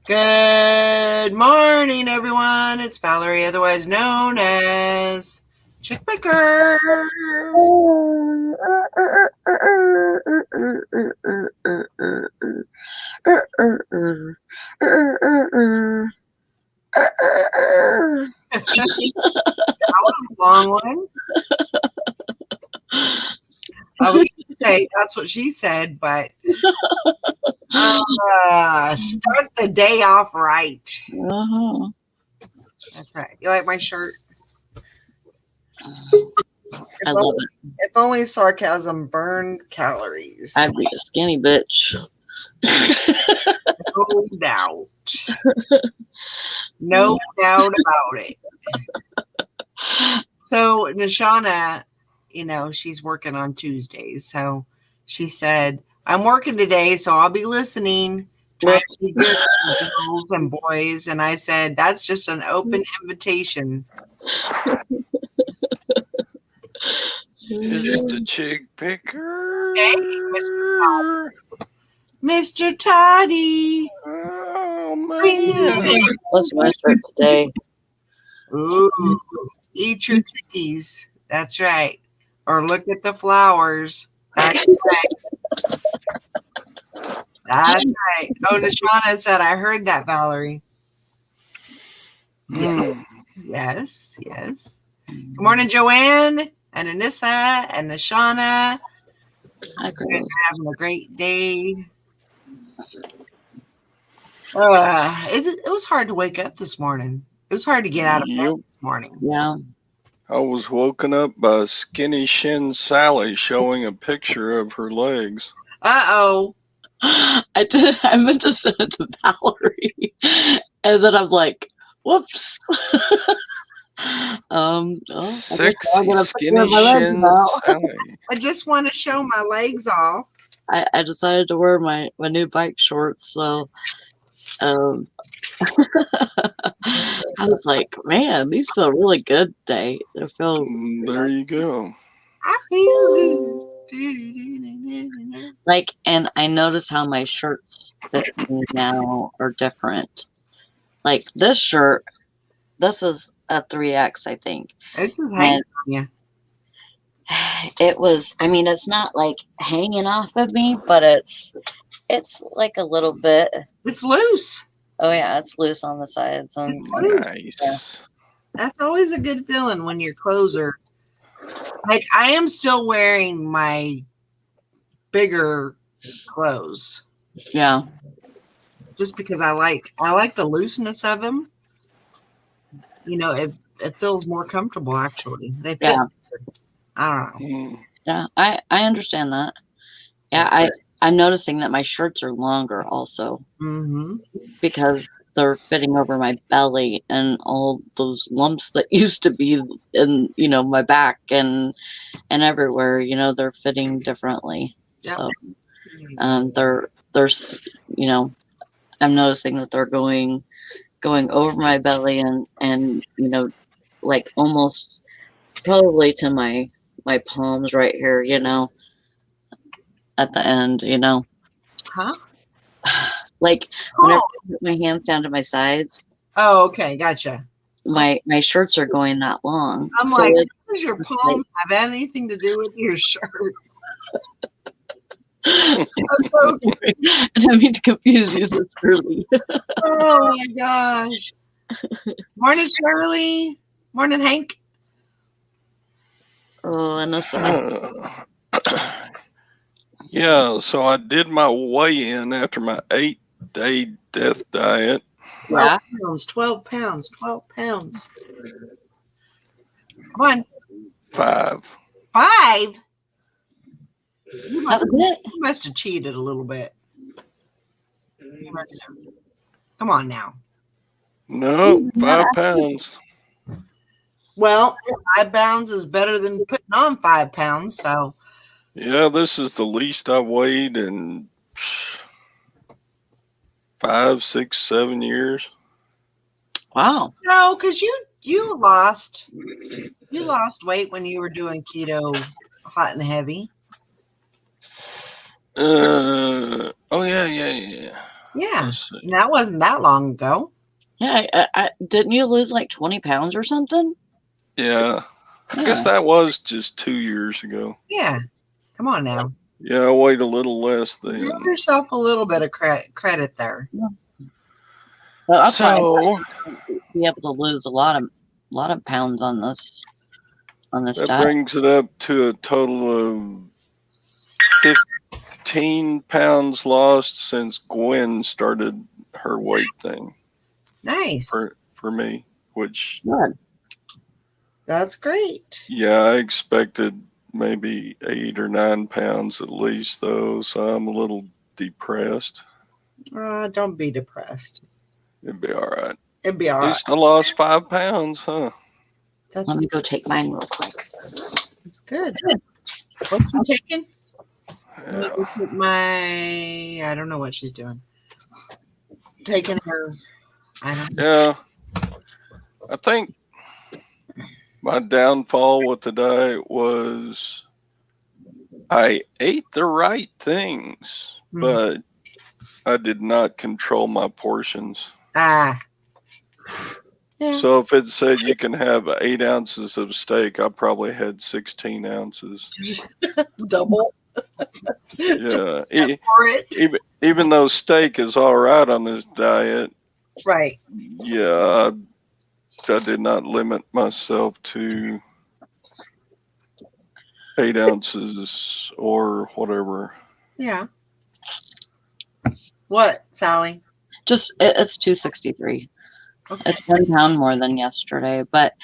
Good morning, everyone. It's Valerie, otherwise known as Chick Baker. That was a long one. I was going to say that's what she said, but start the day off right. Uh-huh. That's right. You like my shirt? I love it. If only sarcasm burned calories. I'd be a skinny bitch. No doubt. No doubt about it. So Nishana, she's working on Tuesdays. So she said, I'm working today, so I'll be listening, trying to be good girls and boys. And I said, that's just an open invitation. It's the Chick Picker. Hey, Mr. Toddy. Oh, man. What's my shirt today? Ooh, eat your cookies. That's right. Or look at the flowers. That's right. That's right. Oh, Nishana said, I heard that, Valerie. Yes. Good morning, Joanne and Anissa and Nishana. Hi, girl. Having a great day. It was hard to wake up this morning. It was hard to get out of bed this morning. Yeah. I was woken up by Skinny Shin Sally showing a picture of her legs. Uh-oh. I meant to send it to Valerie. And then I'm like, whoops. Sexy Skinny Shin Sally. I just want to show my legs off. I decided to wear my new bike shorts, so I was like, man, these feel really good today. They feel There you go. I feel good. like, and I notice how my shirts fit me now are different. Like this shirt, this is a 3X, I think. This is hanging on you. It was, I mean, it's not like hanging off of me, but it's like a little bit. It's loose. Oh yeah, it's loose on the sides. And Nice. Yeah. That's always a good feeling when your clothes are like, I am still wearing my bigger clothes. Yeah. Just because I like the looseness of them. It feels more comfortable actually. They fit. Yeah. I don't know. Yeah, I understand that. Yeah, I'm noticing that my shirts are longer also because they're fitting over my belly and all those lumps that used to be in my back and everywhere. They're fitting differently. Yep. So they're I'm noticing that they're going over my belly and like almost probably to my palms right here, at the end, Huh? like whenever I put my hands down to my sides. Oh, okay, gotcha. My shirts are going that long. I'm so like, does your palms have anything to do with your shirts? I don't mean to confuse you this early. Oh my gosh. Morning, Shirley. Morning, Hank. Oh, yeah, so I did my weigh-in after my 8-day death diet. 12 pounds. Come on. 5. 5? You must have cheated a little bit. You must have. Come on now. No, 5 pounds. Well, 5 pounds is better than putting on 5 pounds, so. Yeah, this is the least I've weighed in 5, 6, 7 years. Wow. No, because you lost weight when you were doing keto hot and heavy. Oh yeah. Yeah. Let's see. And that wasn't that long ago. Yeah, didn't you lose like 20 pounds or something? Yeah. I guess that was just 2 years ago. Yeah. Come on now. Yeah, I weighed a little less Give then. yourself a little bit of credit there. So I'll try So to be able to lose a lot of pounds on this that diet. brings it up to a total of 15 pounds lost since Gwen started her weight thing Nice. for me, which, Good. That's great. yeah, I expected maybe 8 or 9 pounds at least, though, so I'm a little depressed. Don't be depressed. It'd be all right. It'd be all At right. least I lost 5 pounds, huh? Let me That's, go take mine real quick. that's good. What's she taking? Let me Yeah. go put my. I don't know what she's doing. Taking her. I don't know. Yeah. I think my downfall with the diet was I ate the right things, Mhm. but I did not control my portions. Yeah. So if it said you can have 8 ounces of steak, I probably had 16 ounces. Double. Yeah. For it. Even though steak is all right on this diet, Right. yeah, I did not limit myself to 8 ounces or whatever. Yeah. What, Sally? Just it's 263. Okay. It's 1 pound more than yesterday, but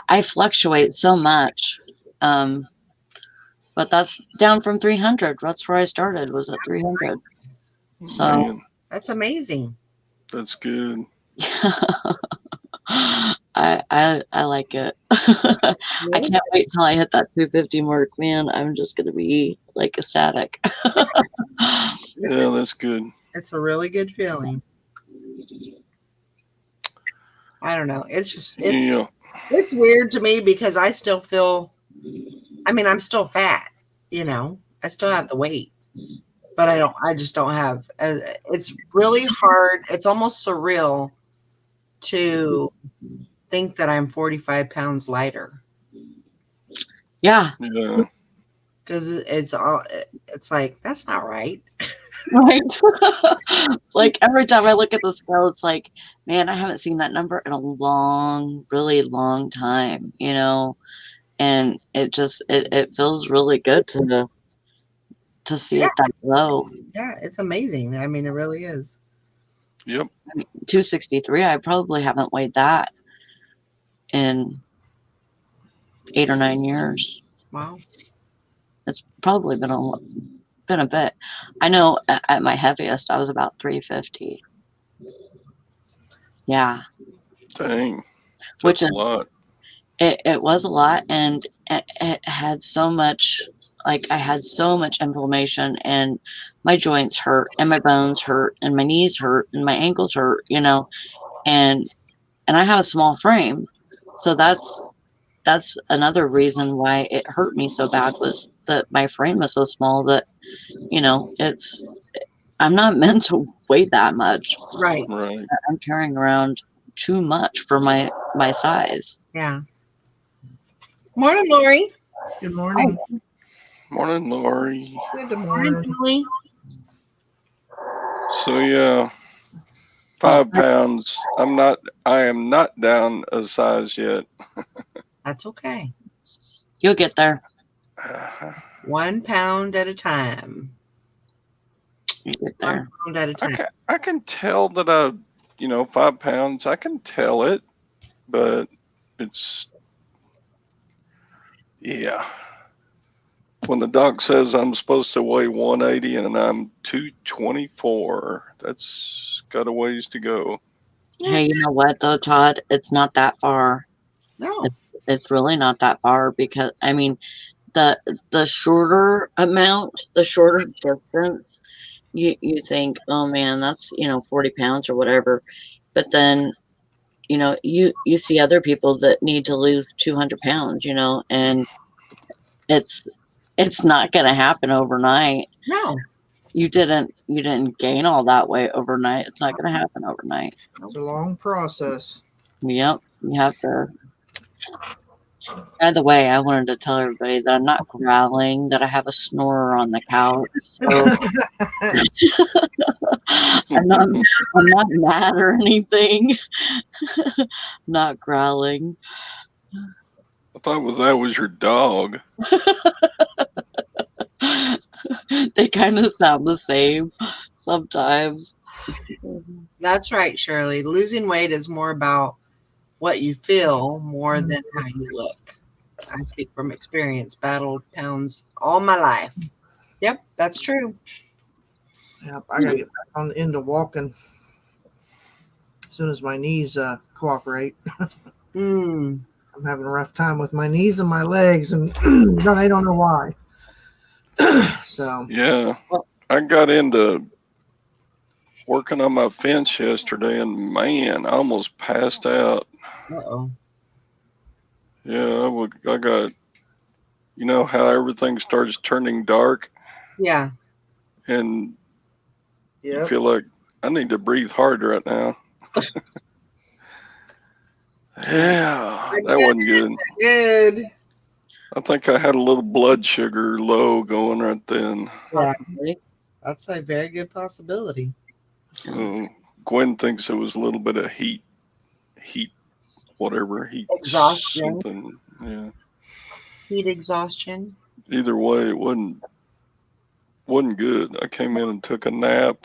I fluctuate so much. But that's down from 300. That's where I started, was at 300. So Man, That's amazing. that's good. I like it. I can't wait till I hit that 250 mark, man. I'm just gonna be like ecstatic. Yeah, that's good. It's a really good feeling. I don't know. It's just Yeah. it's weird to me because I still feel. I mean, I'm still fat. You know, I still have the weight, but I don't. I just don't have. It's really hard. It's almost surreal to think that I'm 45 pounds lighter Yeah, Yeah. because it's all. It's like that's not right. right. Like every time I look at the scale, it's like, man, I haven't seen that number in a long, really long time, and it feels really good to see it that low. Yeah, it's amazing. I mean, it really is. Yep. 263, I probably haven't weighed that in 8 or 9 years. Wow. It's probably been a bit. I know at my heaviest, I was about 350. Yeah, Dang. which That's is a lot. it was a lot, and it had so much. Like I had so much inflammation, and my joints hurt, and my bones hurt, and my knees hurt, and my ankles hurt. And I have a small frame, so that's another reason why it hurt me so bad, was that my frame was so small that it's I'm not meant to weigh that much. Right. Right. I'm carrying around too much for my size. Yeah. Morning, Lori. Good morning. Morning, Lori. Good Morning, morning. Julie. So yeah, 5 pounds. I am not down a size yet. That's okay. You'll get there. 1 pound at a time. You'll get 1 there. pound at a time. I can tell that 5 pounds, I can tell it, but it's, yeah. When the doc says I'm supposed to weigh 180 and I'm 224, that's got a ways to go. Hey, you know what though, Todd? It's not that far. No. It's really not that far, because I mean, the shorter amount, the shorter distance, you think, oh man, that's 40 pounds or whatever, but then you see other people that need to lose 200 pounds, and it's not going to happen overnight. No. You didn't gain all that weight overnight. It's not going to happen overnight. It's a long process. Yep. You have to. By the way, I wanted to tell everybody that I'm not growling, that I have a snorer on the couch. So I'm not mad or anything. Not growling. I thought that was your dog. They kind of sound the same sometimes. That's right, Shirley. Losing weight is more about what you feel more than how you look. I speak from experience, battled pounds all my life. Yep, that's true. Yep, I gotta get back on into walking as soon as my knees cooperate. Mm. I'm having a rough time with my knees and my legs, and I don't know why. So Yeah, I got into working on my fence yesterday, and man, I almost passed out. Uh-oh. Yeah, I got, you know how everything starts turning dark, Yeah. and you yeah, feel like I need to breathe hard right now. Yeah, that wasn't good. Good. I think I had a little blood sugar low going right then. Yeah, Possibly. that's a very good possibility. So Gwen thinks it was a little bit of heat, whatever, heat Exhaustion. something. Yeah. Heat exhaustion. Either way, it wasn't good. I came in and took a nap.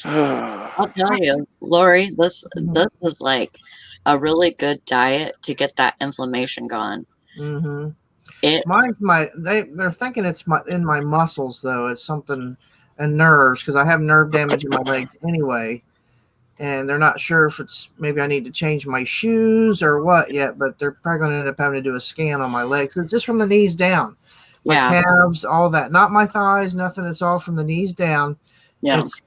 I'll tell you, Lori, this is like a really good diet to get that inflammation gone. mm-hmm. It Mine's they're thinking it's in my muscles though. It's something and nerves because I have nerve damage in my legs anyway, and they're not sure if it's maybe I need to change my shoes or what yet. But they're probably going to end up having to do a scan on my legs. It's just from the knees down, my yeah, calves, all that. Not my thighs, nothing. It's all from the knees down. yeah. It's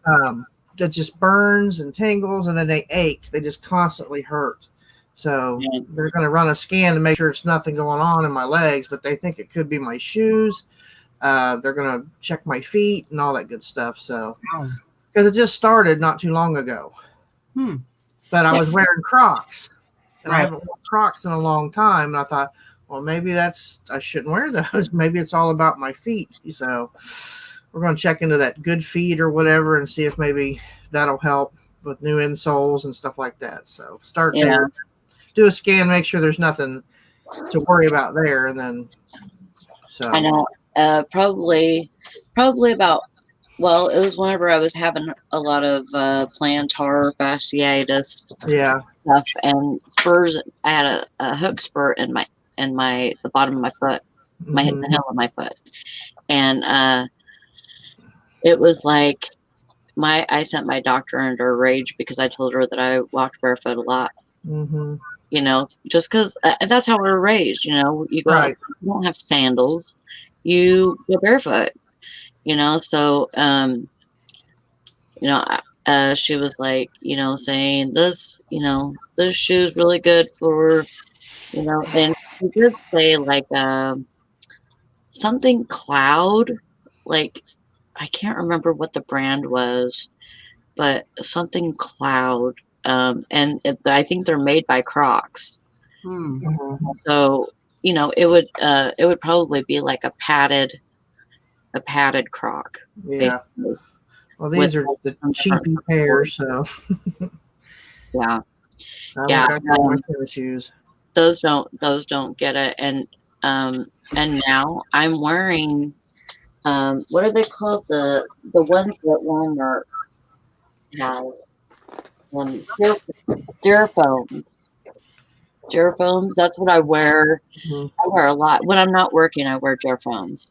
that just burns and tingles, and then they ache. They just constantly hurt. So Yeah. they're going to run a scan to make sure it's nothing going on in my legs, but they think it could be my shoes. They're going to check my feet and all that good stuff. So Wow. because it just started not too long ago. But I was wearing Crocs, and I Right. haven't worn Crocs in a long time. And I thought, well, maybe I shouldn't wear those. Maybe it's all about my feet. So we're going to check into that Good Feet or whatever and see if maybe that'll help with new insoles and stuff like that. So start there, do a scan, make sure there's nothing to worry about there, and then so I know. Probably about. Well, it was whenever I was having a lot of plantar fasciitis yeah, stuff and spurs. I had a hook spur in the bottom of my foot, the heel of my foot, and it was like I sent my doctor into a rage because I told her that I walked barefoot a lot. You know, just because that's how we were raised. You know, you go, Right. you don't have sandals, you go barefoot. You know, so you know, she was like, you know, saying this, you know, this shoe's really good for, you know, and she did say like something Cloud, like I can't remember what the brand was, but something Cloud, and I think they're made by Crocs. So you know, it would probably be like a padded Croc. Yeah. Basically. Well, these are the cheapy pairs, so Yeah. I Yeah, got my pair of shoes. Those don't get it, and now I'm wearing what are they called, the ones that Walmart has, Durafoams. That's what I wear. I wear a lot when I'm not working. I wear Durafoams,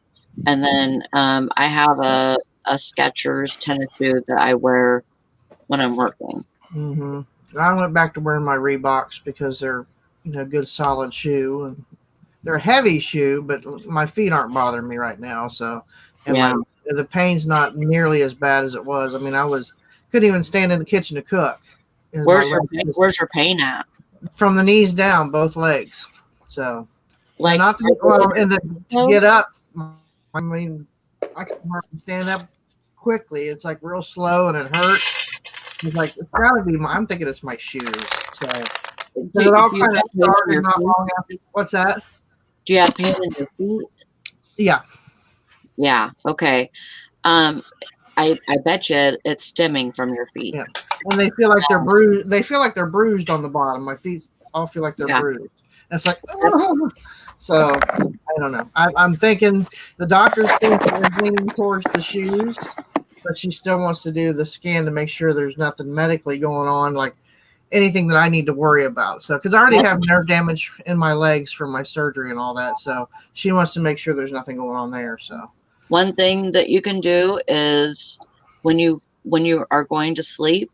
and then I have a Skechers tennis shoe that I wear when I'm working. I went back to wearing my Reeboks because they're, you know, good solid shoe, and they're a heavy shoe, but my feet aren't bothering me right now. So, and the pain's not nearly as bad as it was. I mean, couldn't even stand in the kitchen to cook. Where's your pain at? From the knees down, both legs. So, Like not to, to get up. I mean, I can hardly stand up quickly. It's like real slow and it hurts. It's like it's gotta be I'm thinking it's my shoes. So Do, it all do you kind of have pain in started your not feet? long after. What's that? Do you have pain in your feet? Yeah. Yeah. Okay. I bet you it's stemming from your feet. Yeah. And they feel like they're bruised. They feel like they're bruised on the bottom. My feet all feel like they're Yeah. bruised. And it's like, so I don't know. I'm thinking the doctor's thinking is leaning towards the shoes, but she still wants to do the scan to make sure there's nothing medically going on, like anything that I need to worry about. So, because I already have nerve damage in my legs from my surgery and all that, so she wants to make sure there's nothing going on there. So, One thing that you can do is when you are going to sleep,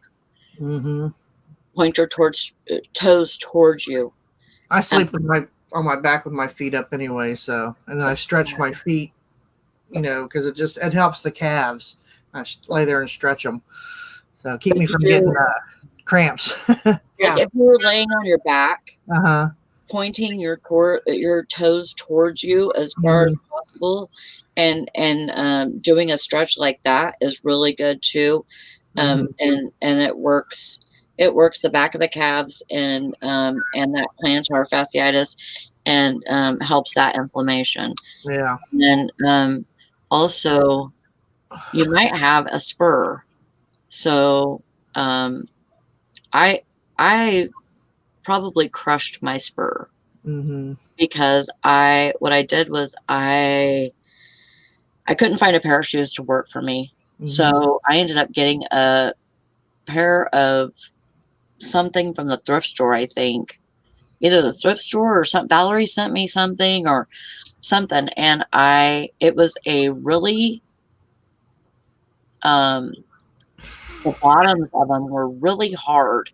point your toes towards you. I sleep with on my back with my feet up anyway. So, and then I stretch my feet, because it helps the calves. I lay there and stretch them, so keep me from getting cramps. Like if you're laying on your back, pointing your toes towards you as far as possible, and doing a stretch like that is really good too. And it works the back of the calves and that plantar fasciitis, and helps that inflammation. Yeah. And then also you might have a spur. So I probably crushed my spur because what I did was I couldn't find a pair of shoes to work for me. So I ended up getting a pair of something from the thrift store, I think. Either the thrift store or something. Valerie sent me something or something. And it was a really, the bottoms of them were really hard.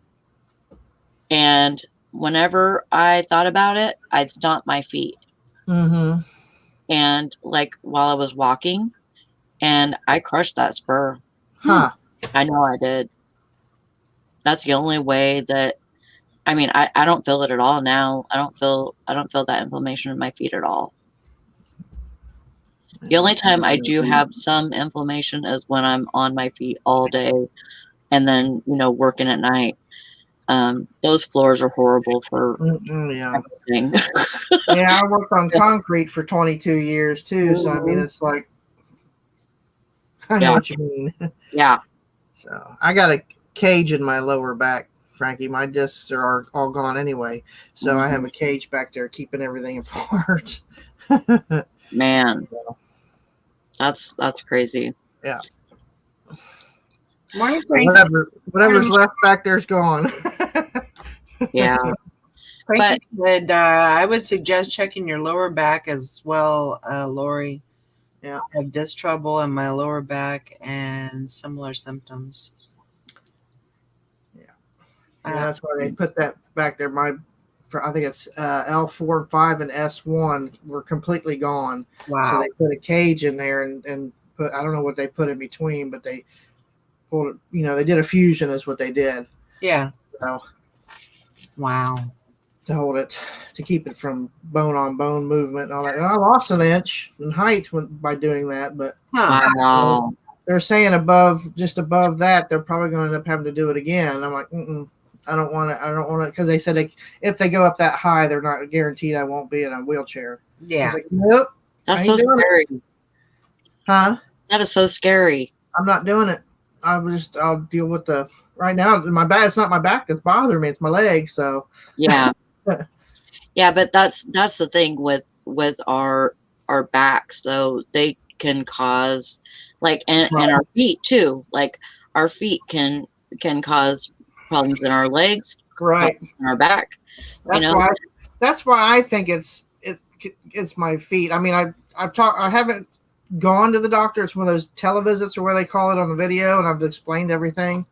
And whenever I thought about it, I'd stomp my feet. And like while I was walking, and I crushed that spur. I know I did. That's the only way that, I mean, I don't feel it at all now. I don't feel that inflammation in my feet at all. The only time I do have some inflammation is when I'm on my feet all day and then, working at night. Those floors are horrible for everything. Yeah, I worked on concrete for 22 years too. So, I mean, it's like, I know what you mean. Yeah. So I got a cage in my lower back, Frankie. My discs are all gone anyway. So I have a cage back there keeping everything apart. Man. That's crazy. Yeah. Morning, whatever's left back there's gone. Yeah. Frankie said, I would suggest checking your lower back as well, Lori. Yeah. I have disc trouble in my lower back and similar symptoms. Yeah. That's why they put that back there. I think it's L4 and 5 and S1 were completely gone. Wow. So they put a cage in there and put, I don't know what they put in between, but they pulled it, they did a fusion is what they did. Yeah. So, wow. To hold it, to keep it from bone on bone movement and all that. And I lost an inch in height by doing that, but wow. They're saying just above that, they're probably going to end up having to do it again. I'm like, I don't want it because they said if they go up that high, they're not guaranteed I won't be in a wheelchair. Yeah. I was like, nope. That's so scary. Huh? That is so scary. I'm not doing it. I'll deal with right now. My back. It's not my back that's bothering me. It's my legs. So yeah. Yeah, but that's the thing with our backs, though. They can cause and our feet too. Like our feet can cause problems in our legs, right, in our back. That's why I think it's my feet. I mean, I haven't gone to the doctor. It's one of those televisits or where they call it on the video, and I've explained everything.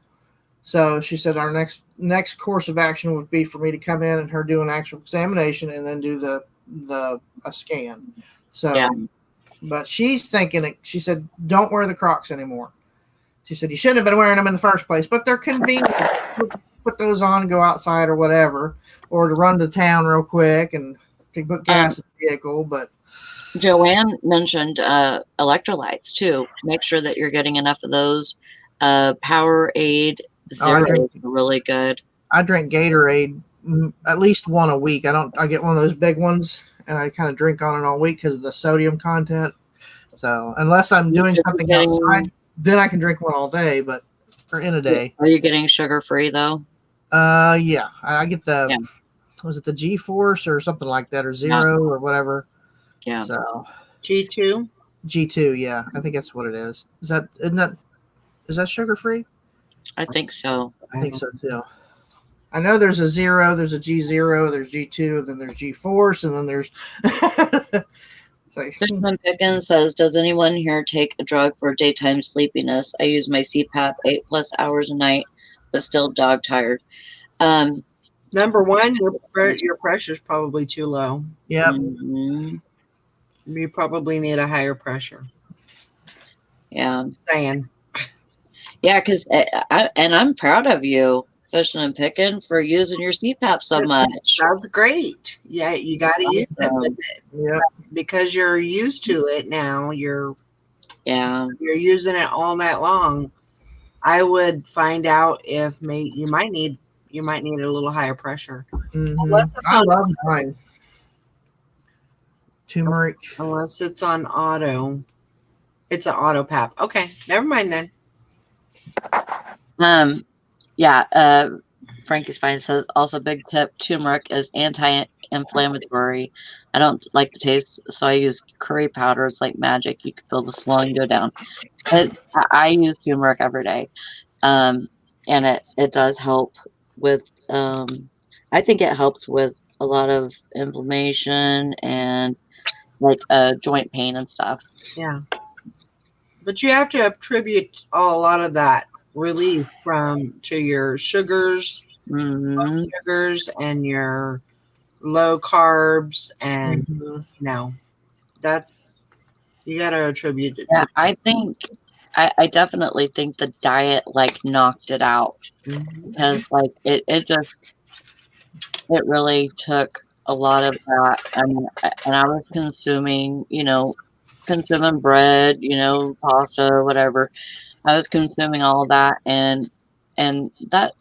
So she said our next course of action would be for me to come in and her do an actual examination and then do a scan. So, but she's thinking she said, don't wear the Crocs anymore. She said, you shouldn't have been wearing them in the first place, but they're convenient. Put those on and go outside or whatever, or to run to town real quick and to put gas in the vehicle. But Joanne mentioned electrolytes too. Make sure that you're getting enough of those. Powerade Oh, I Zero drink is really good. I drink Gatorade at least one a week. I get one of those big ones and I kind of drink on it all week because of the sodium content. So unless I'm doing Are you something getting, outside, then I can drink one all day, but or in a day. are you getting sugar free though? Yeah, I get Yeah. was it the G Force or something like that, or Yeah. Zero or whatever. Yeah. So G2. G2, yeah, I think that's what it is. Is that sugar free? I think so. I think so too. I know there's a Zero, there's a G0, there's G2, and then there's G Force, and then there's. It's like, Fishman Pickens says, "Does anyone here take a drug for daytime sleepiness? I use my CPAP 8+ hours a night, but still dog tired." Number one, your pressure's probably too low. yeah, mhm, You probably need a higher pressure. yeah, Saying. yeah. Because I'm proud of you, Fishman Pickens, for using your CPAP so much. That's great. Yeah, you got to use it, but yeah. because you're used to it now. You're Yeah, using it all night long. I would find out if you might need a little higher pressure. Mhm. I love mine. Turmeric. Unless it's on auto. It's an auto PAP. Okay, never mind then. yeah. Frankie Spine says, also big tip: turmeric is anti-inflammatory. I don't like the taste, so I use curry powder. It's like magic. You can feel the swelling go down. I use turmeric every day, and it does help with. I think it helps with a lot of inflammation and like joint pain and stuff. Yeah. But you have to attribute a lot of that relief to your sugars, Hmm. and your low carbs, and Mhm. that's you got to attribute it Yeah, to. I think I definitely think the diet like knocked it out Mhm. because like it really took a lot of that. I mean, and I was consuming bread, pasta, whatever. I was consuming all of that, and that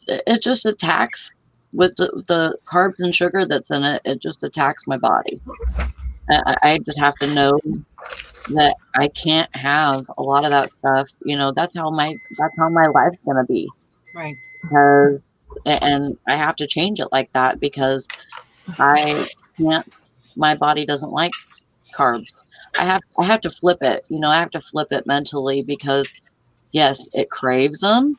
it just attacks with the carbs and sugar that's in it. It just attacks my body. I just have to know that I can't have a lot of that stuff. That's how my life's gonna be. Right. Because and I have to change it like that because I can't. My body doesn't like carbs. I have to flip it. I have to flip it mentally because yes, it craves them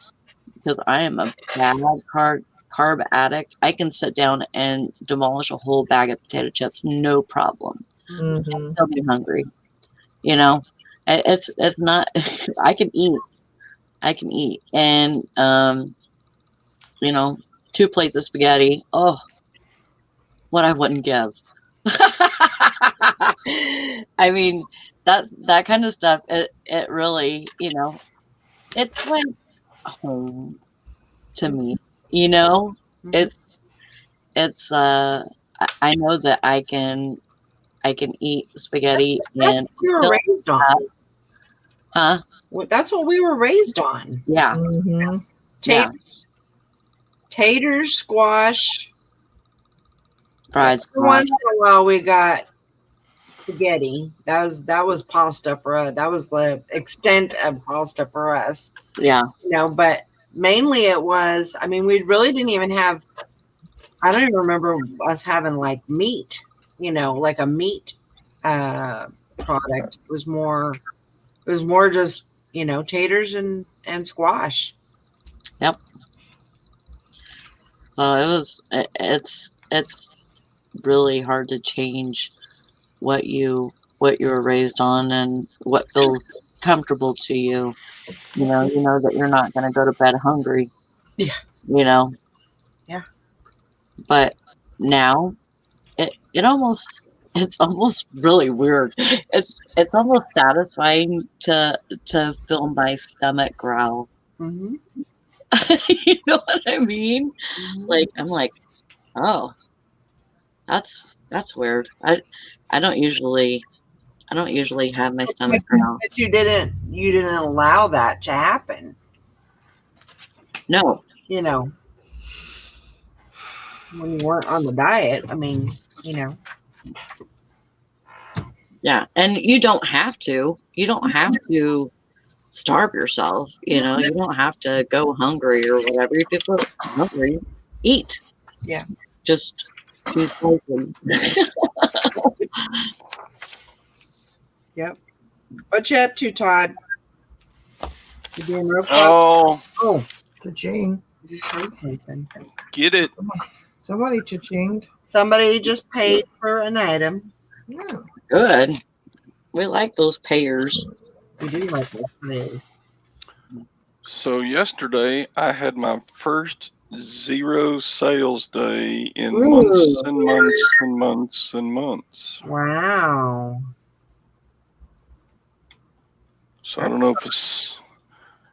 because I am a bad carb addict. I can sit down and demolish a whole bag of potato chips, no problem. Mhm. Still be hungry. You know, it's not. I can eat. And 2 plates of spaghetti. Oh, what I wouldn't give. I mean, that kind of stuff. It really, it's like home to me. Mhm. It's I know that I can eat spaghetti That's and what we were still raised on. huh? That's what we were raised on. Yeah, Mhm. yeah. Taters, squash. Fried Every squash. once in a while, we got spaghetti. That was pasta for us. That was the extent of pasta for us. Yeah. But mainly it was. I mean, we really didn't even have. I don't even remember us having like meat. Like a meat product. It was more. It was more just taters and squash. Yep. Well, it's really hard to change what you were raised on and what feels comfortable to you. You know that you're not going to go to bed hungry. Yeah. Yeah. But now it's almost really weird. It's almost satisfying to feel my stomach growl. Mm-hmm. You know what I mean? Mm-hmm. Like I'm like, oh, that's weird. I don't usually I don't usually have my stomach growl. But you didn't allow that to happen. No. You know, when you weren't on the diet. I mean, you know. Yeah, and you don't have to. You don't have to starve yourself. You know, you don't have to go hungry or whatever. If you feel hungry, eat. Yeah. Just choose wisely. Yep. What you up to, Todd? You being real quiet? Oh, Oh, Cha-ching. just heard something. get it. Somebody cha-chinged. Somebody just paid for an item. Yeah. Good. We like those payers. We do like this today. So yesterday I had my first 0 sales day in months and months and months and months. Wow. So I don't know if it's,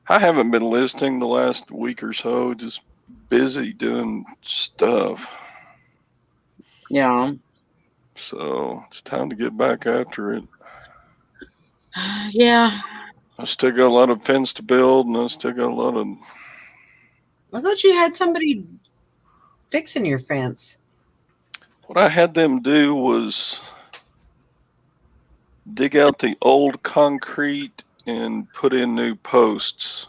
I haven't been listing the last week or so, just busy doing stuff. Yeah. So it's time to get back after it. Yeah. I still got a lot of fence to build, and I still got a lot of. I thought you had somebody fixing your fence. What I had them do was dig out the old concrete and put in new posts.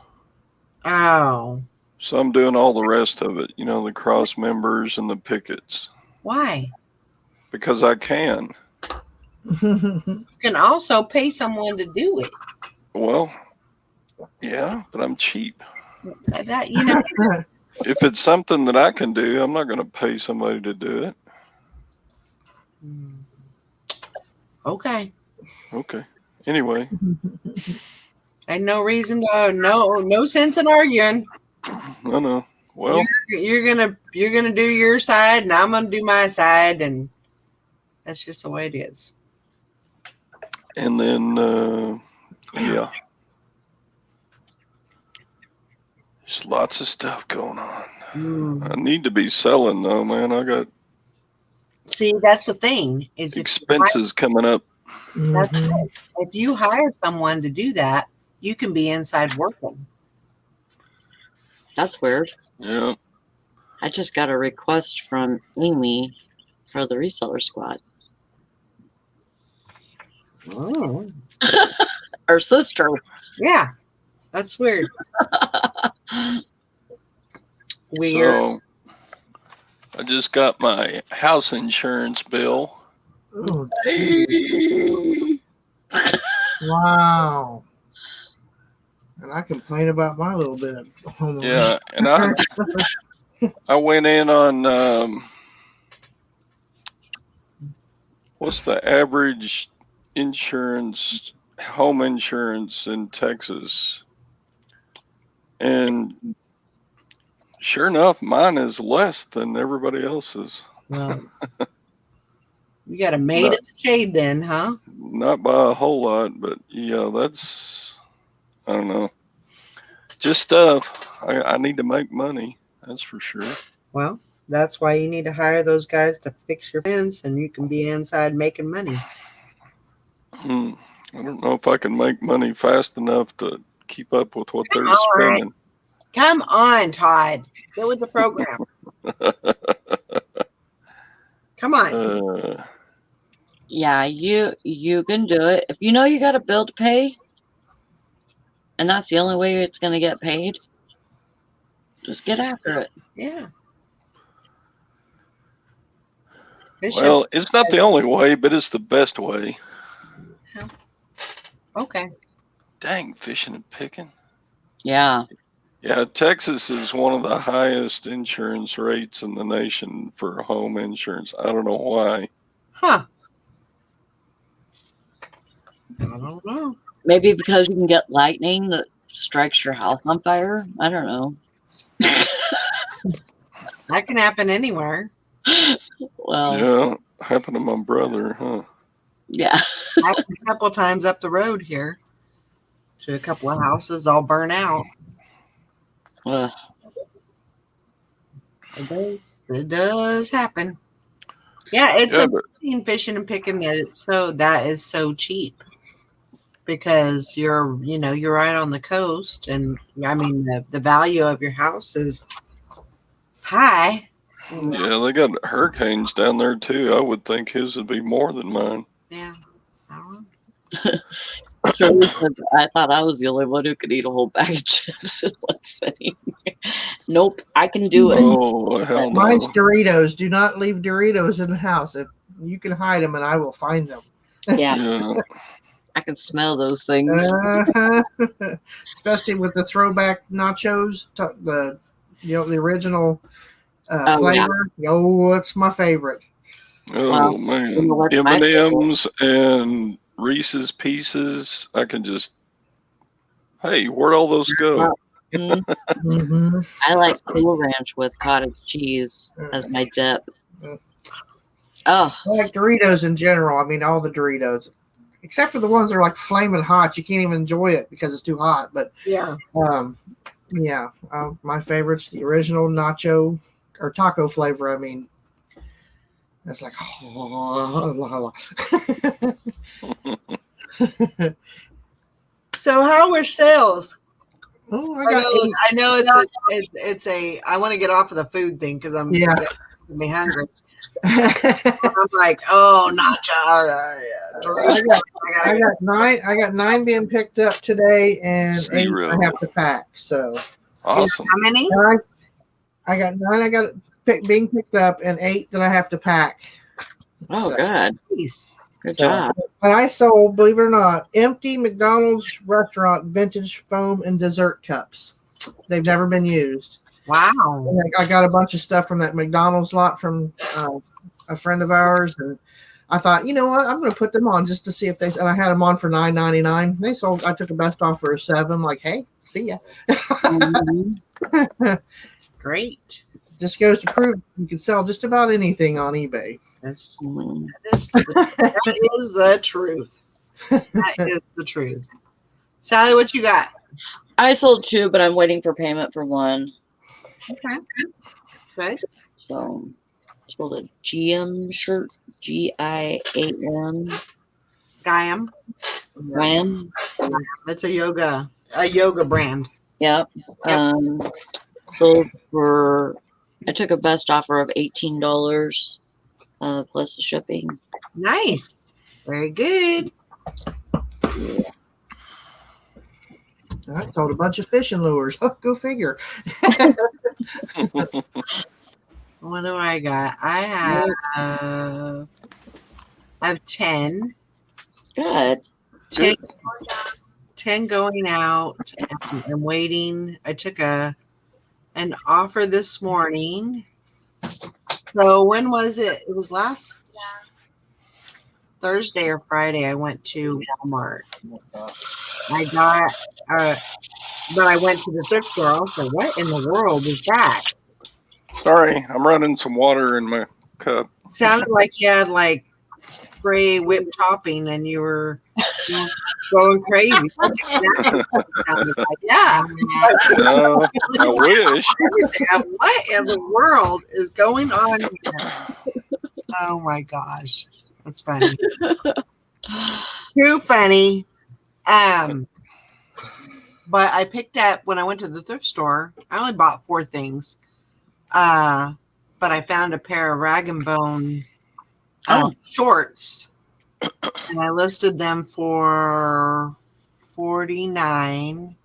Oh. So I'm doing all the rest of it, you know, the cross members and the pickets, Why? because I can. You can also pay someone to do it. Well, yeah, but I'm cheap. That, you know. If it's something that I can do, I'm not going to pay somebody to do it. Okay. Okay. Anyway. Ain't no reason to no sense in arguing. No. Well, you're gonna do your side, and I'm gonna do my side, and that's just the way it is. and then yeah, there's lots of stuff going on. I need to be selling though, man. I got See, that's the thing is expenses coming up. That's right. If you hire someone to do that, you can be inside working. That's weird. Yeah. I just got a request from Amy for the reseller squad. Oh. Her sister. Yeah. That's weird. Weird. So I just got my house insurance bill. Oh, wow. And I complain about my little bit of homeowner. Yeah, and I went in on what's the average insurance, home insurance in Texas, and sure enough, mine is less than everybody else's. Well, you got a maid in the shade then, huh? Not by a whole lot, but yeah, that's, I don't know. Just stuff. I need to make money. That's for sure. Well, that's why you need to hire those guys to fix your fence, and you can be inside making money. I don't know if I can make money fast enough to keep up with what they're spending. Come on, Todd. Go with the program. Come on. Yeah, you can do it. If you know you got a bill to pay, and that's the only way it's going to get paid, just get after it. Yeah. Well, it's not the only way, but it's the best way. Okay. Dang, fishing and picking. Yeah. Yeah, Texas is one of the highest insurance rates in the nation for home insurance. I don't know why. Huh. I don't know. Maybe because you can get lightning that strikes your house on fire. I don't know. That can happen anywhere. Well, yeah, happened to my brother, huh? Yeah. Happened a couple of times up the road here to a couple of houses all burn out. It does happen. Yeah, it's Yeah, but amazing fishing and picking that is so cheap because you're right on the coast, and I mean the value of your house is high. yeah, they got hurricanes down there too. I would think his would be more than mine. Yeah, I don't know. Shirley said, I thought I was the only one who could eat a whole bag of chips in one sitting. Nope, I can do it. Oh hell no! Mine's Doritos. Do not leave Doritos in the house. If you can hide them, and I will find them. Yeah, Yeah, I can smell those things. Uh-huh. Especially with the throwback nachos, the original Oh, flavor. Oh, it's my favorite. oh Well, man, you know what's my M&Ms and Reese's Pieces. I can just, hey, where'd all those go? Mm, Mm-hmm. I like Cool Ranch with cottage cheese as my dip. Oh, I like Doritos in general. I mean, all the Doritos, except for the ones that are like flaming hot. You can't even enjoy it because it's too hot. But Yeah. yeah, my favorite's the original nacho or taco flavor. I mean, it's like So how were sales? oh, I I got know, eight. I know it's a. I want to get off of the food thing because I'm Yeah. getting me hungry. I'm like, oh, nacho. Doritos. I got nine. I got 9 being picked up today, and 8 Zero. I have to pack. So Awesome. How many? I got 9. I got being picked up, and 8 that I have to pack. oh, So- good. Nice. Good So- job. And I sold, believe it or not, empty McDonald's restaurant vintage foam and dessert cups. They've never been used. Wow. And I got a bunch of stuff from that McDonald's lot from a friend of ours, and I thought, you know what, I'm going to put them on just to see if they. And I had them on for $9.99. They sold. I took a best offer of $7. I'm like, hey, see ya. Mhm. Great. Just goes to prove you can sell just about anything on eBay. That's Mhm. that is the truth. That is the truth. Sally, what you got? I sold 2, but I'm waiting for payment for 1. Okay. Good. So, sold a GM shirt, GIAM. Gaiam. Ram. It's a yoga brand. Yep. Yep. Sold for. I took a best offer of $18 plus the shipping. Nice. Very good. I sold a bunch of fishing lures. Oh, go figure. What do I got? I have 10. Good. 10, 10 going out. I'm waiting. I took an offer this morning. So when was it? It was last Thursday or Friday. I went to Walmart. I got, but I went to the thrift store. Also, what in the world is that? Sorry, I'm running some water in my cup. Sounded like you had like spray whipped topping and you were going crazy. That's exactly what it sounded like. Yeah. No, I wish. What in the world is going on here? Oh my gosh. That's funny. Too funny. But I picked up when I went to the thrift store, I only bought 4 things. But I found a pair of Rag and Bone shorts, and I listed them for $49.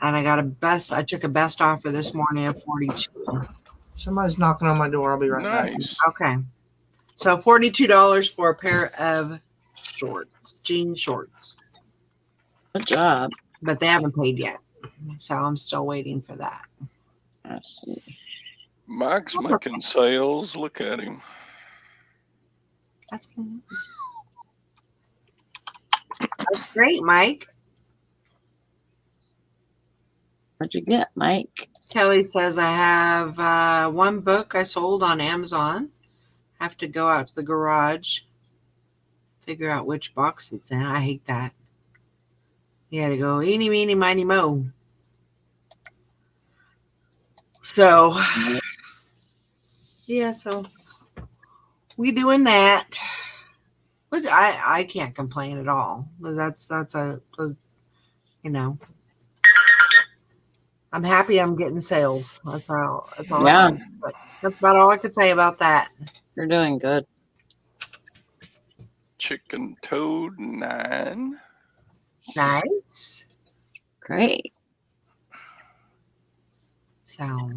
And I took a best offer this morning of $42. Somebody's knocking on my door. I'll be right back. Nice. Okay. So $42 for a pair of shorts, jean shorts. Good job. But they haven't paid yet. So I'm still waiting for that. I see. Mike's making sales. Look at him. That's great, Mike. What'd you get, Mike? Kelly says I have 1 book I sold on Amazon. Have to go out to the garage, figure out which box it's in. I hate that. You had to go eeny, meeny, miny, mo. So, yeah, so we doing that. But I can't complain at all. That's a you know, I'm happy I'm getting sales. That's all. Yeah. But that's about all I could say about that. You're doing good. Chicken Toad 9. Nice. Great. So,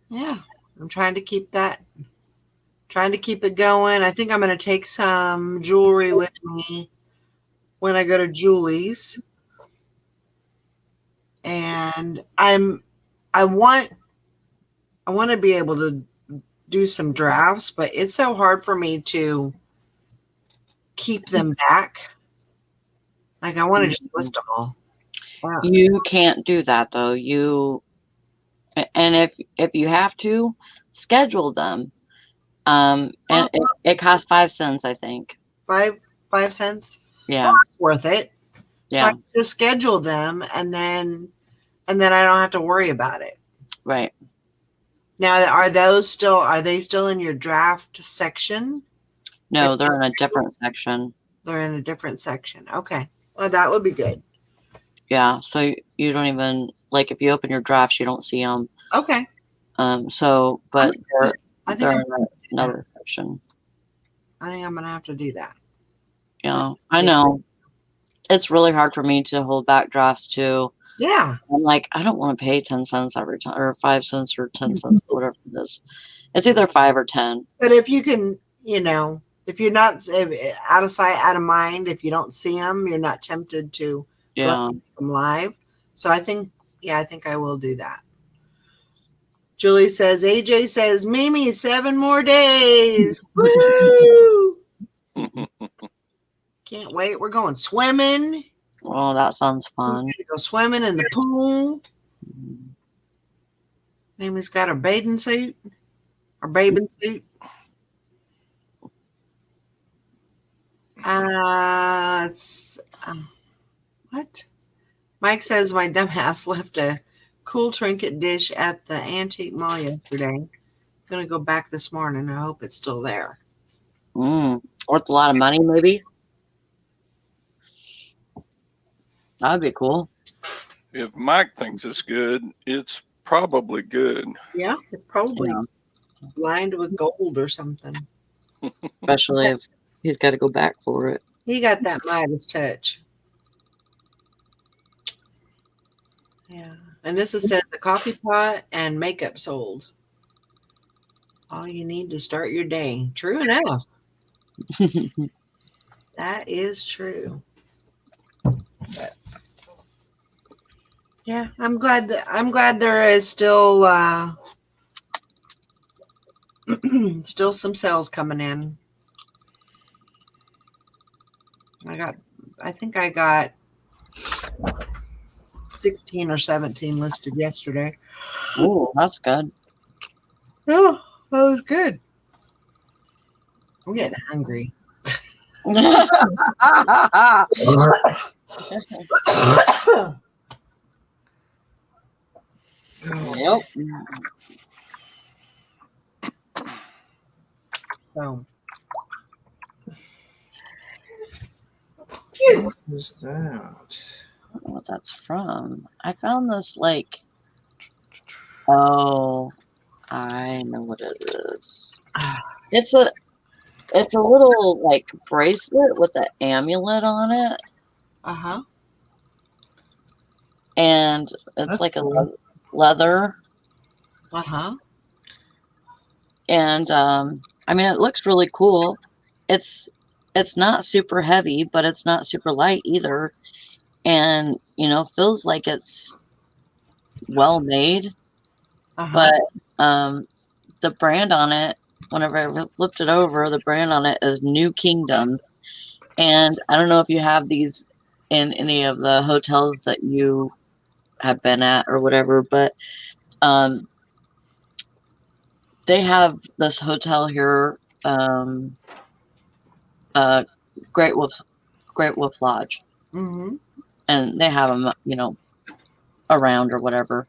yeah, I'm trying to keep it going. I think I'm going to take some jewelry with me when I go to Julie's. And I want to be able to do some drafts, but it's so hard for me to keep them back. Like I want to just list them all. Wow. You can't do that though. And if you have to, schedule them. And it costs 5 cents, I think. 5 cents. Yeah. Well, it's worth it. Yeah. So I just schedule them and then I don't have to worry about it. Right. Now, are they still in your draft section? No, they're in a different section. They're in a different section. Okay. Well, that would be good. Yeah. So you don't even, like, if you open your drafts, you don't see them. Okay. So, but they're in I another section. think I'm going to have to do that. Yeah. I know. It's really hard for me to hold back drafts too. Yeah. I'm like, I don't want to pay 10 cents every time, or 5 cents or 10 cents, whatever it is. It's either 5 or 10. But if you can, if you're not out of sight, out of mind, if you don't see them, you're not tempted to Yeah. make them live. So I think I will do that. Julie says, AJ says, Mimi, 7 more days. Woo! Can't wait. We're going swimming. Oh, that sounds We're fun. going to go swimming in the pool. Mimi's got her bathing suit. Her bathing suit. What? Mike says my dumbass left a cool trinket dish at the antique mall yesterday. Gonna go back this morning. I hope it's still there. Worth a lot of money, maybe. That'd be cool. If Mike thinks it's good, it's probably good. Yeah, it's probably Yeah. lined with gold or something. Especially if he's got to go back for it. He got that Midas touch. Yeah. And this says the coffee pot and makeup sold. All you need to start your day. True enough. That is true. But, yeah, I'm glad there is still still some sales coming in. I think I got 16 or 17 listed yesterday. Oh, that's good. Oh, that was good. I'm getting hungry. Yep. So, What is that? I don't know what that's from. I found this oh, I know what it is. It's a little bracelet with an amulet on it, uh-huh. and it's That's like cool. a leather. Uh-huh. And I mean, it looks really cool. It's not super heavy, but it's not super light either, and feels like it's well made. Uh-huh. But the brand on it, whenever I flipped it over, the brand on it is New Kingdom, and I don't know if you have these in any of the hotels that you have been at or whatever, but they have this hotel here, Great Wolf Lodge, Mm-hmm. and they have them, around or whatever.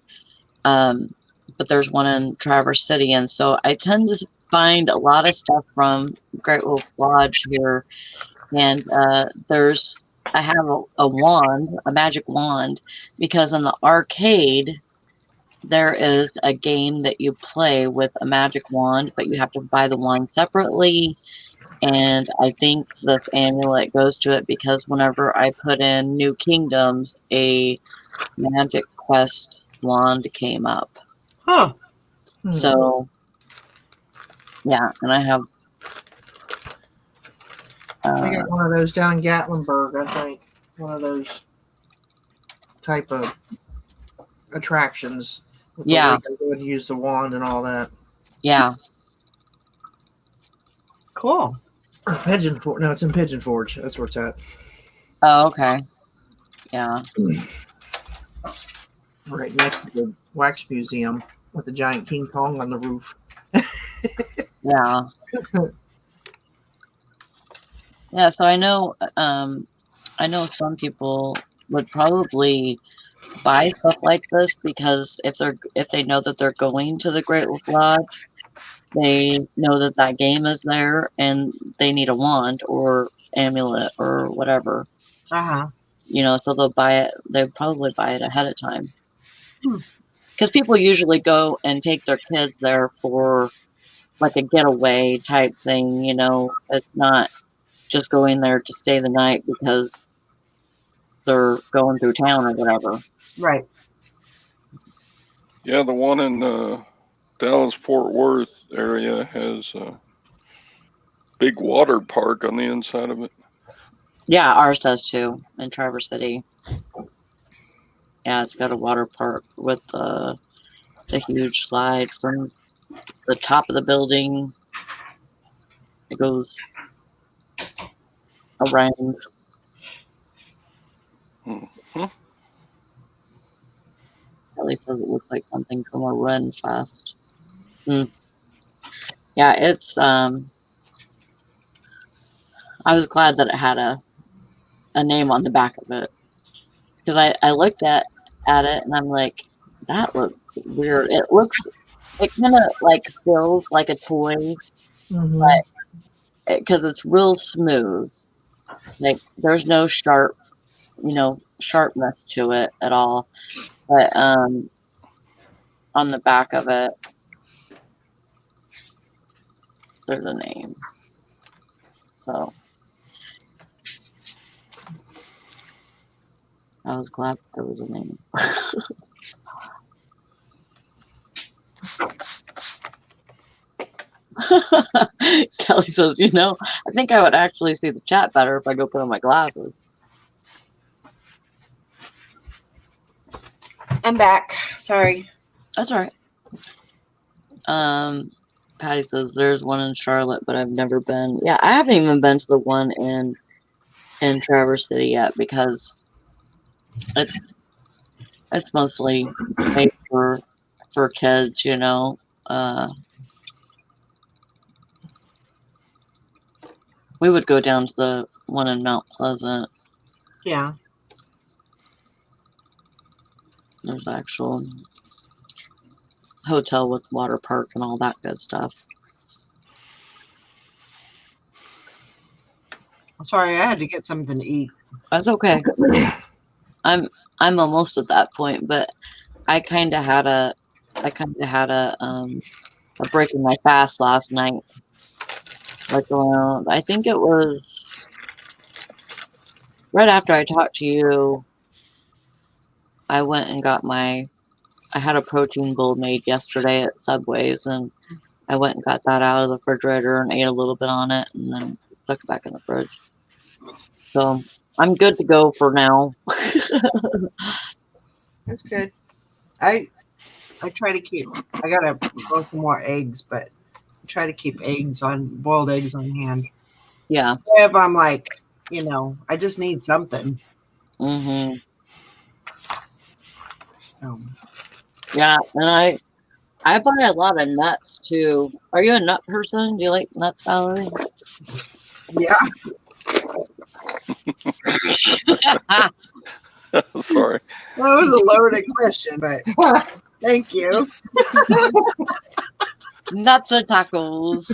But there's one in Traverse City, and so I tend to find a lot of stuff from Great Wolf Lodge here, and I have a wand, a magic wand, because in the arcade there is a game that you play with a magic wand, but you have to buy the wand separately. And I think this amulet goes to it because whenever I put in New Kingdoms, a Magic Quest wand came up. Huh. So, yeah, and I have. They got one of those down in Gatlinburg, I think. One of those type of attractions. With Yeah. The way they would use the wand and all that. Yeah. Cool. Or Pigeon Forge. No, it's in Pigeon Forge. That's where it's at. Oh, okay. Yeah. Right next to the wax museum with the giant King Kong on the roof. Yeah. Yeah, so I know some people would probably buy stuff like this because if they know that they're going to the Great Wolf Lodge, they know that game is there and they need a wand or amulet or whatever. Uh-huh. So they'll probably buy it ahead of time. Because people usually go and take their kids there for like a getaway type thing, it's not just going there to stay the night because they're going through town or whatever. Right. Yeah, the one in Dallas Fort Worth area has a big water park on the inside of it. Yeah, ours does too in Traverse City. Yeah, it's got a water park with the huge slide from the top of the building. It goes around. Mm-hmm. Kelly says it looks like something from a Ren Fest. Yeah, it's I was glad that it had a name on the back of it because I looked at it and I'm like, that looks weird. It kind of like feels like a toy, but because it's real smooth, like there's no sharpness to it at all. But on the back of it, there's a name. So I was glad there was a name. Kelly says, I think I would actually see the chat better if I go put on my glasses. I'm back. Sorry. That's all right. Patty says there's one in Charlotte, but I've never been. Yeah, I haven't even been to the one in Traverse City yet because it's mostly made for kids, we would go down to the one in Mount Pleasant. Yeah. There's actual hotel with water park and all that good stuff. Sorry, I had to get something to eat. That's okay. I'm almost at that point, but I kind of had a break in my fast last night. Like around, I think it was right after I talked to you. I went and got I had a protein bowl made yesterday at Subway's, and I went and got that out of the refrigerator and ate a little bit on it, and then stuck it back in the fridge. So I'm good to go for now. That's good. I try to keep. I gotta grow some more eggs, but I try to keep boiled eggs on hand. Yeah. If I'm like, I just need something. Mm-hmm. So. Yeah, and I buy a lot of nuts too. Are you a nut person? Do you like nuts, Valerie? Yeah. Sorry. That was a loaded question, but thank you. nuts or tacos.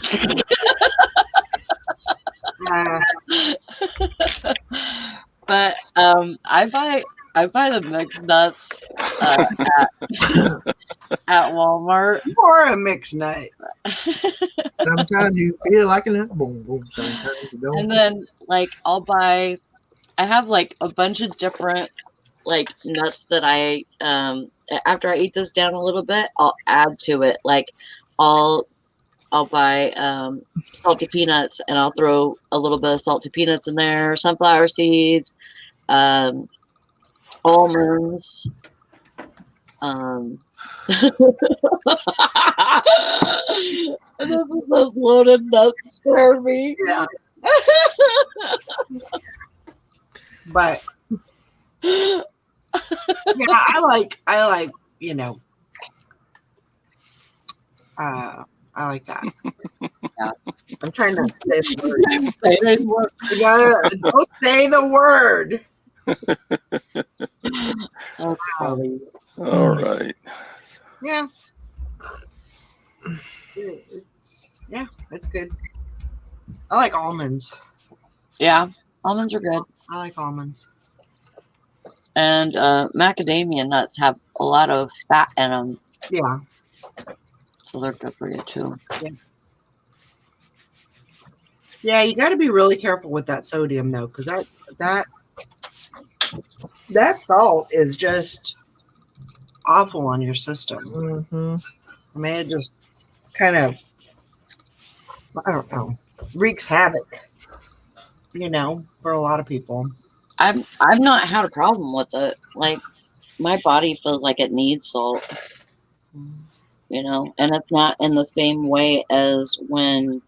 But I buy the mixed nuts at Walmart. Or a mixed nut. Sometimes you feel like a nut. Boom, boom. Sometimes you don't. And then like I have like a bunch of different like nuts that I after I eat this down a little bit, I'll add to it. Like I'll buy salted peanuts and I'll throw a little bit of salted peanuts in there, sunflower seeds, almonds. And those loaded nuts scare me. Yeah. But yeah, I like, you know, I like that. Yeah. I'm trying not to say the word. Say it anymore. Don't say the word. Oh, golly. All right. Yeah. It's good. I like almonds. Yeah, almonds are good. I like almonds. And macadamia nuts have a lot of fat in them, Yeah. so they're good for you too. Yeah, you got to be really careful with that sodium though, because that salt is just awful on your system. Mm-hmm. I mean, it just kind of, I don't know, wreaks havoc, you know, for a lot of people. I've not had a problem with it. Like my body feels like it needs salt, you know, and it's not in the same way as when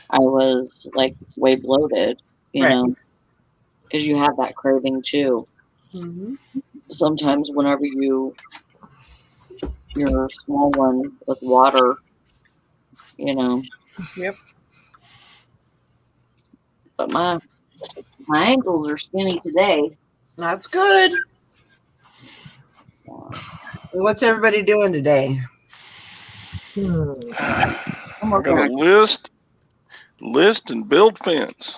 I was like way bloated, you Right. know, because you have that craving too. Mm-hmm. Sometimes whenever your small one with water, you know. Yep. But my ankles are skinny today. That's good. What's everybody doing today? I got a list and build fence.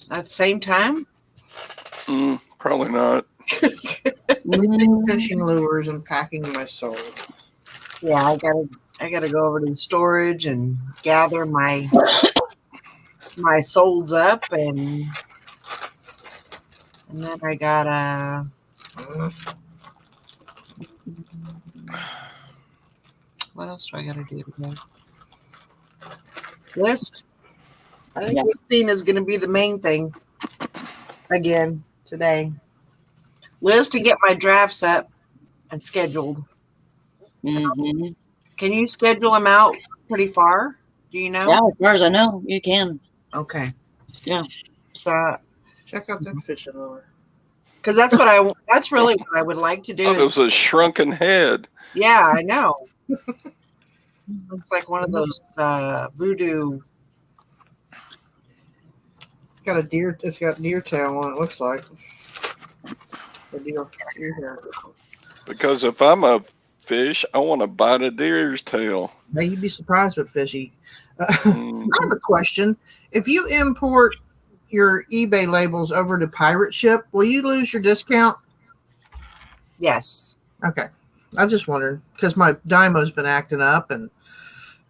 At the same time? Probably not. Fishing lures and packing my soul. Yeah, I gotta go over to the storage and gather my solds up, and then I gotta what else do I gotta do today? List. I think listing is gonna be the main thing again today. List to get my drafts up and scheduled. Mm-hmm. Can you schedule them out pretty far? Do you know? Yeah, as far as I know, you can. Okay. Yeah. So, check out that fishing lure. because that's really what I would like to do. It was a shrunken head. Yeah, I know. Looks like one of those voodoo. It's got deer tail on it. Looks like a deer hair. Because if I'm a fish, I want to bite a deer's tail. Now you'd be surprised what fish eat. I have a question. If you import your eBay labels over to Pirate Ship, will you lose your discount? Yes. Okay. I was just wondering because my Dymo's been acting up, and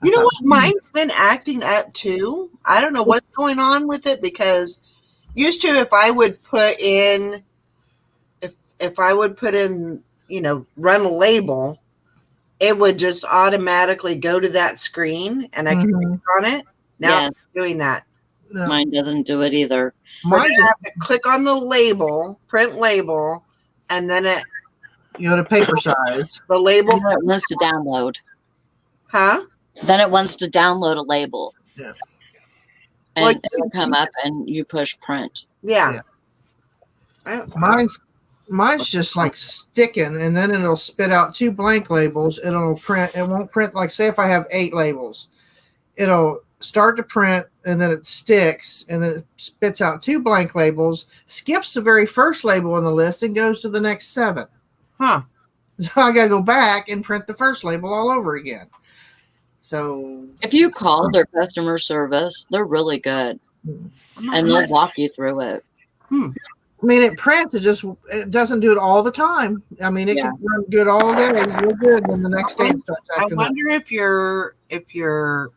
you know what? Mine's been acting up too. I don't know what's going on with it, because used to, if I would put in, you know, run a label, it would just automatically go to that screen and I can click on it. Now I'm doing that. No. Mine doesn't do it either. Mine just have to click on the label, print label, and then you go to paper size. The label Then it wants to download. Huh? Then it wants to download a label. Yeah. And Like, it'll come up and you push print. Yeah. Mine's just like sticking, and then it'll spit out 2 blank labels. It won't print, like say if I have 8 labels, it'll start to print and then it sticks and then it spits out 2 blank labels, skips the very first label on the list and goes to the next 7. Huh. So I got to go back and print the first label all over again. So If you call their customer service, they're really good and they'll walk you through it. I mean, it prints. It doesn't do it all the time. I mean, it Yeah. can run good all day, real good, and then the next day it starts I acting up. wonder if your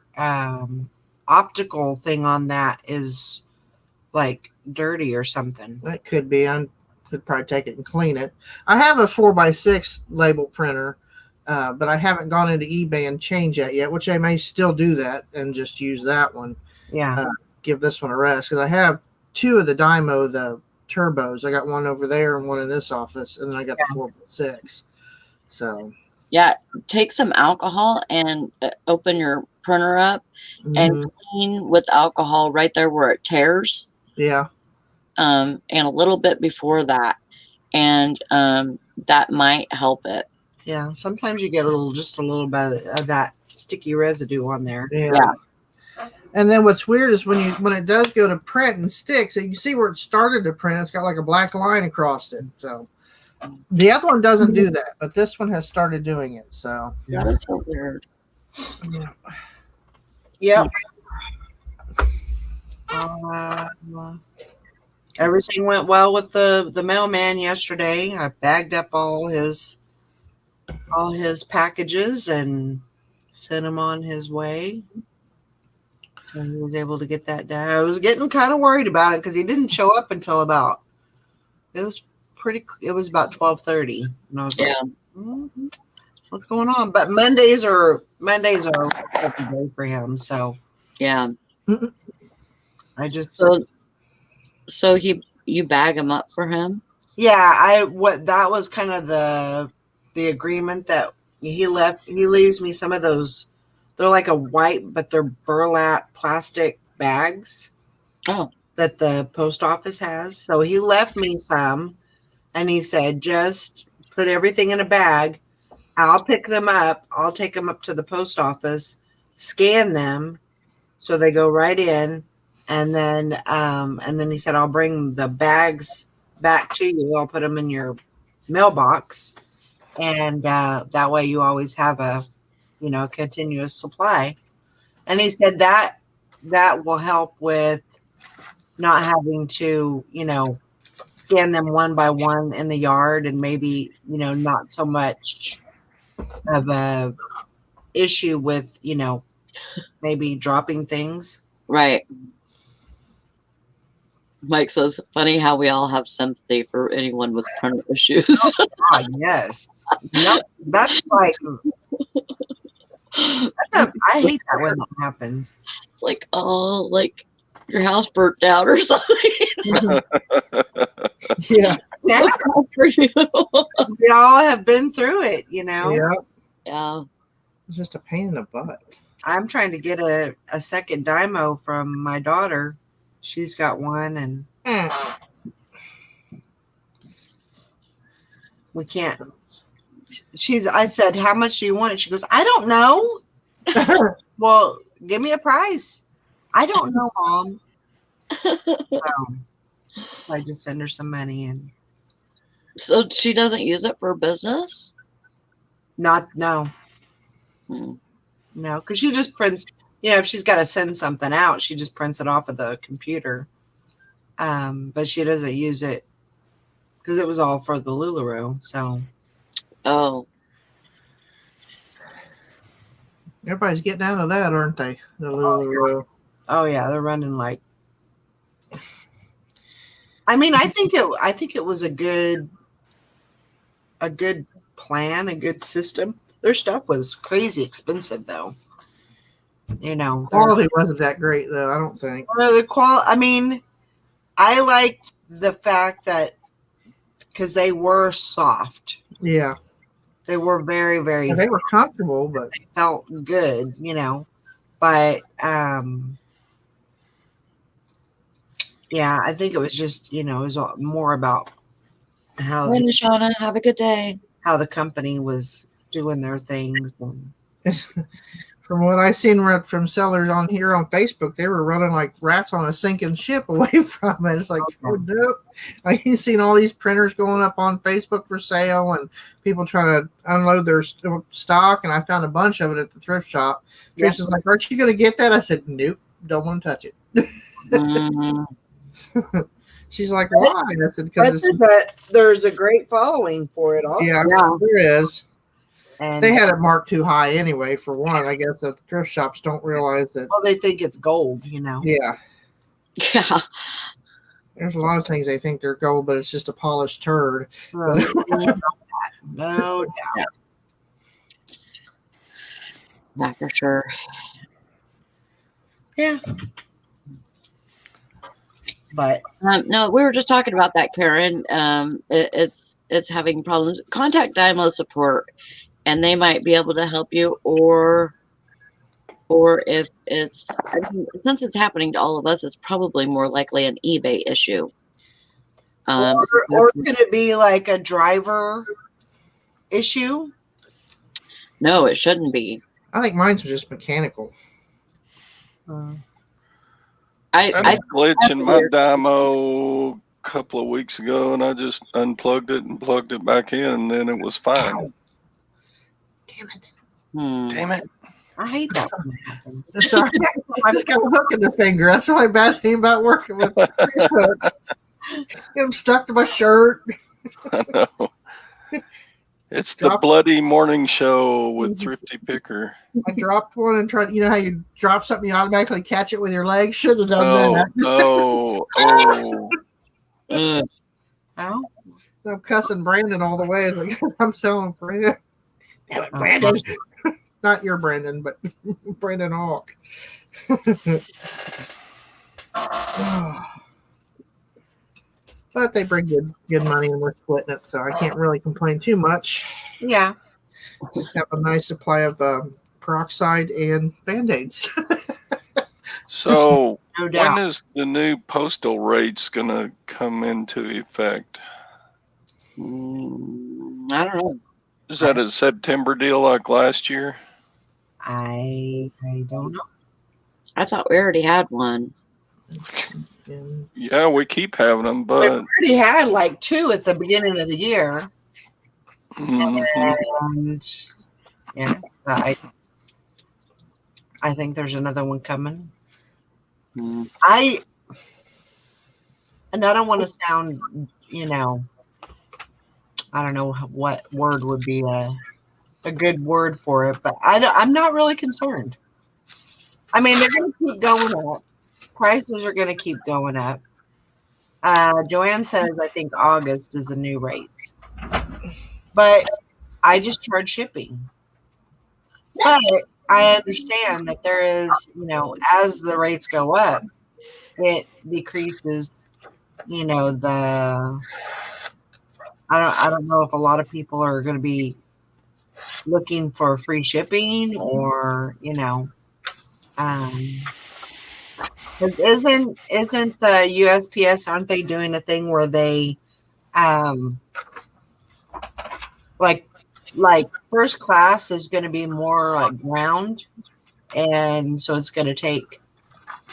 optical thing on that is like dirty or something. It could be. I could probably take it and clean it. I have a 4x6 label printer, but I haven't gone into eBay and changed that yet, which I may still do that and just use that one. Yeah. Give this one a rest because I have two of the Dymo, the turbos. I got one over there and one in this office, and then I got the 4x6. So Yeah, take some alcohol and open your printer up and clean with alcohol right there where it tears. Yeah. And a little bit before that. And that might help it. Yeah. Sometimes you get just a little bit of that sticky residue on there. Yeah. And then what's weird is when it does go to print and sticks, you see where it started to print, it's got like a black line across it. So the other one doesn't do that, but this one has started doing it. So yeah, that's so weird. Yep. Everything went well with the mailman yesterday. I bagged up all his packages and sent him on his way. So he was able to get that done. I was getting kind of worried about it because he didn't show up until about it was about 12:30, and I was like, what's going on? But Mondays are a good day for him. So yeah, I just so you bag him up for him. Yeah, that was kind of the agreement that he leaves me some of those. They're like a white, but they're burlap plastic bags. Oh. That the post office has. So he left me some, and he said, just put everything in a bag. I'll pick them up. I'll take them up to the post office, scan them, so they go right in, and then he said, I'll bring the bags back to you. I'll put them in your mailbox, and that way you always have a continuous supply. And he said that will help with not having to, scan them one by one in the yard, and maybe, not so much of a issue with, maybe dropping things. Right. Mike says, funny how we all have sympathy for anyone with printer issues. Oh, God, yes. No, that's like, I hate that when that happens. It's like, oh, like your house burnt down or something. Yeah. For you. We all have been through it, Yeah. Yeah. It's just a pain in the butt. I'm trying to get a second Dymo from my daughter. She's got one, and we can't. I said, how much do you want? She goes, I don't know. Well, give me a price. I don't know, Mom. I just send her some money, and So she doesn't use it for business? no, Hmm. no, because she just prints. If she's got to send something out, she just prints it off of the computer. But she doesn't use it because it was all for the LuLaRoe. So, Oh, Everybody's getting out of that, aren't they? The LuLaRoe. oh yeah, they're running like. I mean, I think it was a good plan, a good system. Their stuff was crazy expensive, though. Quality wasn't that great, though. I don't think. The quality. I mean, I liked the fact that because they were soft. Yeah. They were very, very. They were comfortable, but they felt good, But yeah, I think it was just it was more about how hey, Shauna, have a good day. how the company was doing their things. From what I seen from sellers on here on Facebook, they were running like rats on a sinking ship away from it. It's like, oh no! I seen all these printers going up on Facebook for sale, and people trying to unload their stock. And I found a bunch of it at the thrift shop. Trish is like, "Aren't you going to get that?" I said, "Nope, don't want to touch it." Mm-hmm. She's like, "Why?" I said, "Because there's a great following for it also. Yeah, Yeah. there is." And They had it marked too high anyway, for one. I guess the thrift shops don't realize that. well, they think it's gold, you know. Yeah, Yeah. there's a lot of things they think they're gold, but it's just a polished turd. No doubt. Yeah, for sure. Yeah. But No, we were just talking about that, Karen. It's having problems. Contact Dymo support, and they might be able to help you. Or if it's, I mean, since it's happening to all of us, it's probably more likely an eBay issue. or could it be like a driver issue? No, it shouldn't be. I think mine's just mechanical. I had a glitch in my Dymo a couple of weeks ago, and I just unplugged it and plugged it back in, and then it was fine. Damn it! Damn it! I hate that when it happens. Sorry, I just got a hook in the finger. That's the only bad thing about working with fish hooks. Get them stuck to my shirt. I know. It's the bloody morning show with Thrifty Picker. I dropped one and tried. You know how you drop something, you automatically catch it with your leg. Should have done that. Oh. Oh, I'm cussing Brandon all the way. It's like, I'm selling Brandon. Damn it, Brandon. Not your Brandon, but Brandon Hawk. But they bring good money and we're splitting it, so I can't really complain too much. yeah. Just have a nice supply of peroxide and Band-Aids. So No doubt. when is the new postal rates going to come into effect? I don't know. Is that a September deal like last year? I don't know. I thought we already had one. And Yeah, we keep having them, We but already had like 2 at the beginning of the year. Mhm. And yeah, I think there's another one coming. Mm. And I don't want to sound, I don't know what word would be a good word for it, but I'm not really concerned. I mean, they're going to keep going up. Prices are going to keep going up. Joanne says, I think August is the new rates. But I just charge shipping. But I understand that there is, as the rates go up, it decreases, I don't know if a lot of people are going to be looking for free shipping or, because isn't the USPS, aren't they doing a thing where they like first class is going to be more like ground, and so it's going to take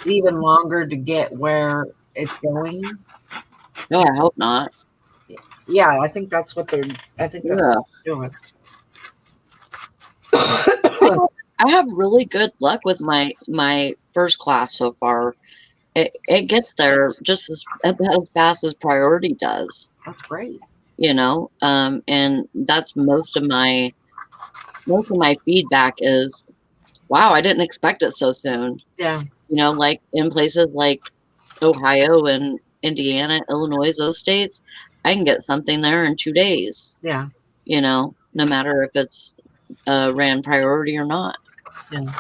even longer to get where it's going? No, I hope not. Yeah, I think that's what they're doing. I have really good luck with my first class so far. It gets there just as fast as priority does. That's great. And that's most of my feedback is, wow, I didn't expect it so soon. Yeah. Like in places like Ohio and Indiana, Illinois, those states, I can get something there in 2 days. Yeah. No matter if it's ran priority or not. Yeah.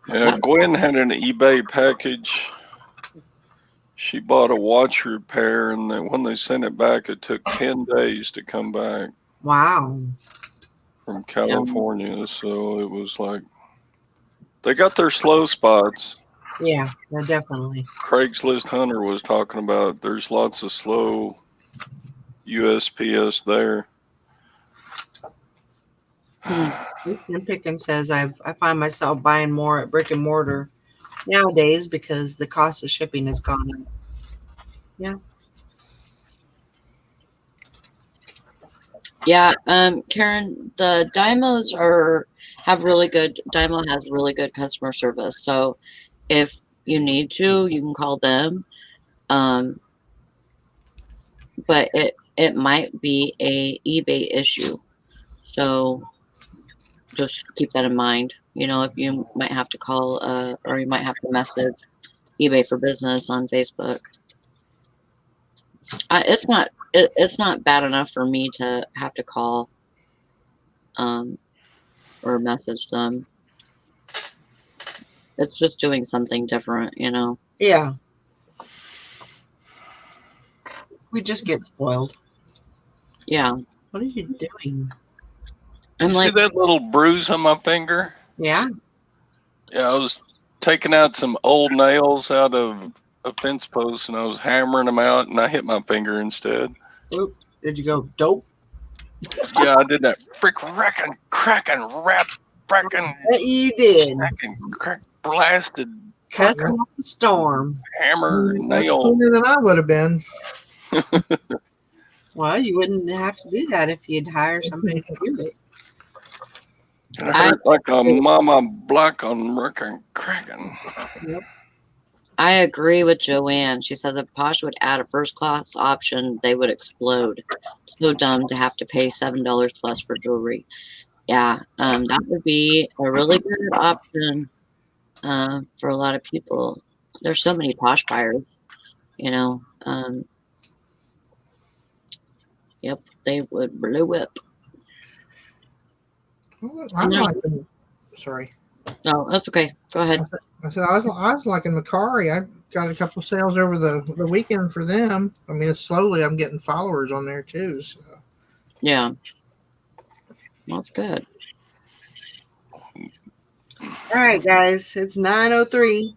Yeah, Gwen had an eBay package. She bought a watch repair, and then when they sent it back, it took 10 days to come back. Wow. From California. So it was like, they got their slow spots. Yeah, definitely. Craigslist Hunter was talking about there's lots of slow USPS there. And Pickens says I find myself buying more at brick and mortar nowadays because the cost of shipping has gone up. Yeah. Yeah, Karen, the Dymo has really good customer service. So if you need to, you can call them. But it might be a eBay issue. So just keep that in mind. You know, if you might have to call or you might have to message eBay for Business on Facebook. It's not bad enough for me to have to call or message them. It's just doing something different, you know. Yeah. We just get spoiled. Yeah. What are you doing? I'm You like, see that little bruise on my finger? Yeah. Yeah, I was taking out some old nails out of a fence post and I was hammering them out and I hit my finger instead. Oop. Did you go dope? Yeah, I did that wrecking, cracking, rap, fracking, Bet you did. smacking, crack, blasted Cussing up the storm. hammer That's nail. cleaner than I would have been. Well, you wouldn't have to do that if you'd hire somebody to do it. It hurt like a mama black on wrecking, cracking. Yep. I agree with Joanne. She says if Posh would add a first class option, they would explode. So dumb to have to pay $7 plus for jewelry. Yeah, that would be a really good option for a lot of people. There's so many Posh buyers, you know. Yep, they would blow up. I'm liking, sorry. No, that's okay. Go ahead. I said I was liking Macari. I got a couple sales over the weekend for them. I mean, slowly I'm getting followers on there too. So. Yeah, that's good. All right, guys. It's 9:03.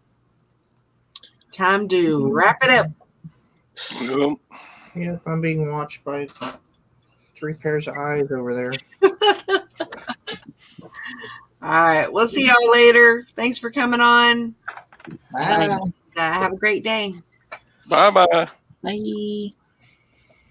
Time to wrap it up. Yep. Yep, I'm being watched by 3 pairs of eyes over there. All right. We'll see y'all later. Thanks for coming on. Bye. Have a great day. Bye-bye. Bye.